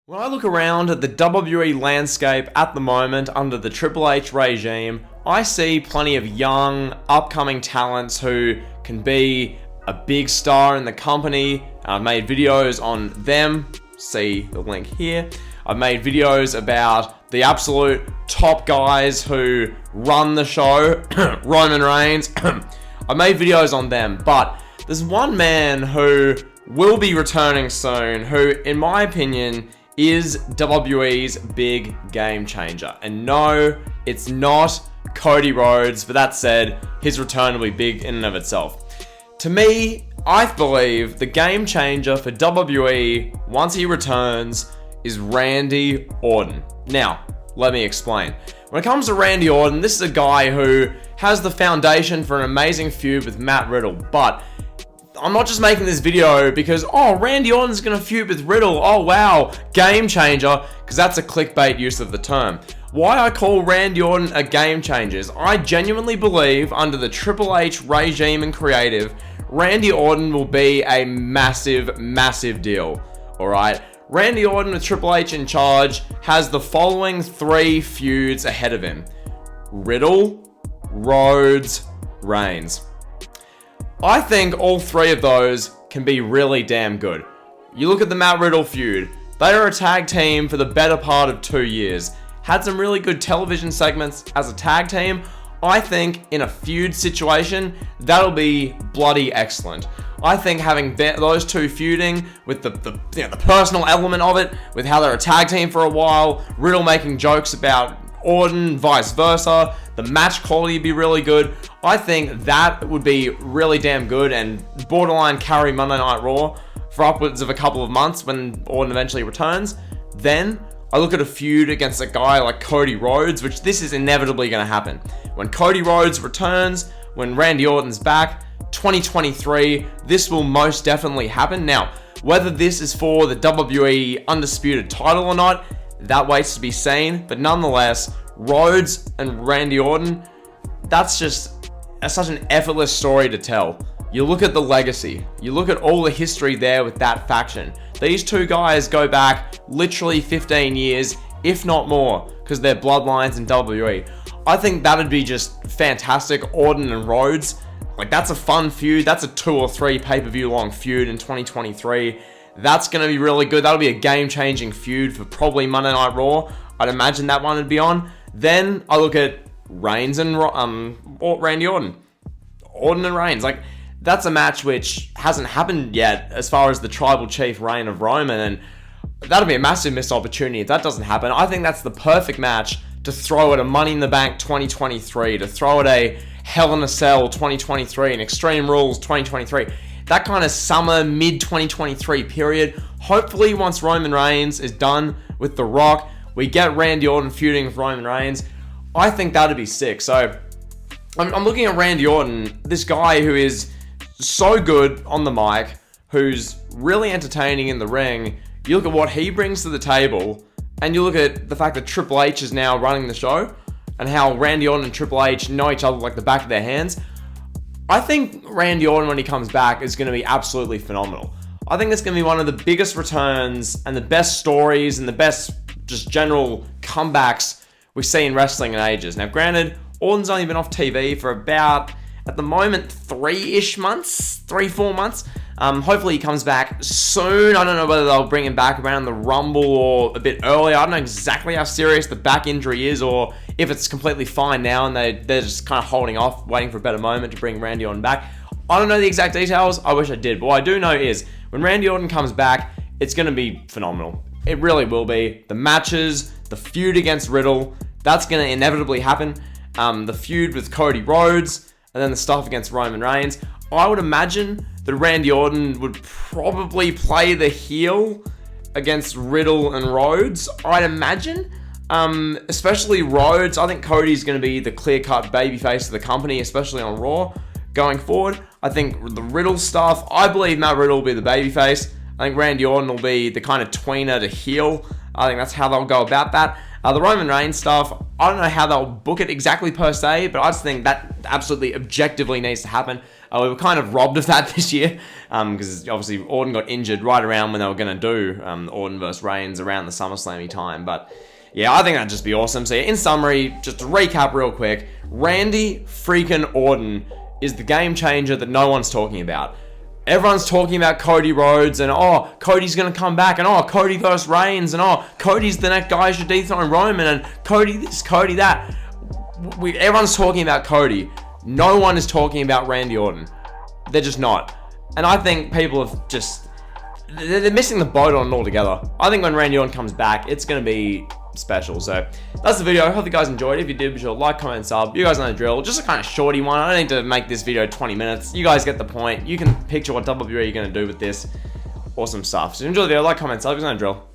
When I look around at the WWE landscape at the moment under the Triple H regime, I see plenty of young, upcoming talents who can be a big star in the company. I've made videos on them, see the link here. I've made videos about the absolute top guys who run the show, Roman Reigns. I've made videos on them, but there's one man who will be returning soon, who, in my opinion, is WWE's big game changer. And no, it's not Cody Rhodes, but that said, his return will be big in and of itself. To me, I believe the game changer for WWE once he returns is Randy Orton. Now, let me explain. When it comes to Randy Orton, this is a guy who has the foundation for an amazing feud with Matt Riddle, but I'm not just making this video because, Randy Orton's gonna feud with Riddle, oh wow, game changer, because that's a clickbait use of the term. Why I call Randy Orton a game changer is I genuinely believe under the Triple H regime and creative, Randy Orton will be a massive, massive deal, alright? Randy Orton with Triple H in charge has the following three feuds ahead of him: Riddle, Rhodes, Reigns. I think all three of those can be really damn good. You look at the Matt Riddle feud, they are a tag team for the better part of 2 years. Had some really good television segments as a tag team. I think in a feud situation, that'll be bloody excellent. I think having those two feuding with the personal element of it, with how they're a tag team for a while, Riddle making jokes about Orton, vice versa, the match quality would be really good. I think that would be really damn good and borderline carry Monday Night Raw for upwards of a couple of months when Orton eventually returns. Then I look at a feud against a guy like Cody Rhodes, which this is inevitably going to happen. When Cody Rhodes returns, when Randy Orton's back, 2023, this will most definitely happen. Now, whether this is for the WWE Undisputed title or not, that waits to be seen, but nonetheless, Rhodes and Randy Orton, that's just such an effortless story to tell. You look at the legacy, you look at all the history there with that faction. These two guys go back literally 15 years, if not more, because they're bloodlines in WWE. I think that'd be just fantastic, Orton and Rhodes. Like, that's a fun feud, that's a 2 or 3 pay-per-view long feud in 2023. That's going to be really good. That'll be a game-changing feud for probably Monday Night Raw. I'd imagine that one would be on. Then I look at Reigns and Randy Orton. Orton and Reigns. Like, that's a match which hasn't happened yet as far as the Tribal Chief reign of Roman, and that'll be a massive missed opportunity if that doesn't happen. I think that's the perfect match to throw at a Money in the Bank 2023, to throw at a Hell in a Cell 2023, and Extreme Rules 2023. That kind of summer, mid-2023 period. Hopefully, once Roman Reigns is done with The Rock, we get Randy Orton feuding with Roman Reigns. I think that'd be sick. So, I'm looking at Randy Orton, this guy who is so good on the mic, who's really entertaining in the ring. You look at what he brings to the table, and you look at the fact that Triple H is now running the show, and how Randy Orton and Triple H know each other like the back of their hands. I think Randy Orton, when he comes back, is going to be absolutely phenomenal. I think it's going to be one of the biggest returns and the best stories and the best just general comebacks we see in wrestling in ages. Now, granted, Orton's only been off TV for about, at the moment, 3-4 months. Hopefully he comes back soon. I don't know whether they'll bring him back around the Rumble or a bit earlier. I don't know exactly how serious the back injury is, or if it's completely fine now and they're just kind of holding off, waiting for a better moment to bring Randy Orton back. I don't know the exact details. I wish I did. But what I do know is when Randy Orton comes back, it's going to be phenomenal. It really will be. The matches, the feud against Riddle, that's going to inevitably happen. The feud with Cody Rhodes, and then the stuff against Roman Reigns. I would imagine that Randy Orton would probably play the heel against Riddle and Rhodes, I'd imagine. Especially Rhodes. I think Cody's going to be the clear-cut babyface of the company, especially on Raw going forward. I think the Riddle stuff, I believe Matt Riddle will be the babyface. I think Randy Orton will be the kind of tweener to heel. I think that's how they'll go about that. The Roman Reigns stuff, I don't know how they'll book it exactly per se, but I just think that absolutely objectively needs to happen. We were kind of robbed of that this year because obviously Orton got injured right around when they were going to do Orton versus Reigns around the SummerSlam time. But yeah, I think that'd just be awesome. So yeah, in summary, just to recap real quick, Randy freaking Orton is the game changer that no one's talking about. Everyone's talking about Cody Rhodes and, oh, Cody's going to come back and, oh, Cody versus Reigns and, oh, Cody's the next guy who should dethrone Roman and Cody this, Cody that. Everyone's talking about Cody. No one is talking about Randy Orton. They're just not. And I think people have just... They're missing the boat on it altogether. I think when Randy Orton comes back, it's going to be special. So that's the video. I hope you guys enjoyed it. If you did, be sure to like, comment, sub. You guys know the drill. Just a kind of shorty one. I don't need to make this video 20 minutes. You guys get the point. You can picture what WWE you're going to do with this. Awesome stuff. So enjoy the video. Like, comment, sub. You guys know the drill.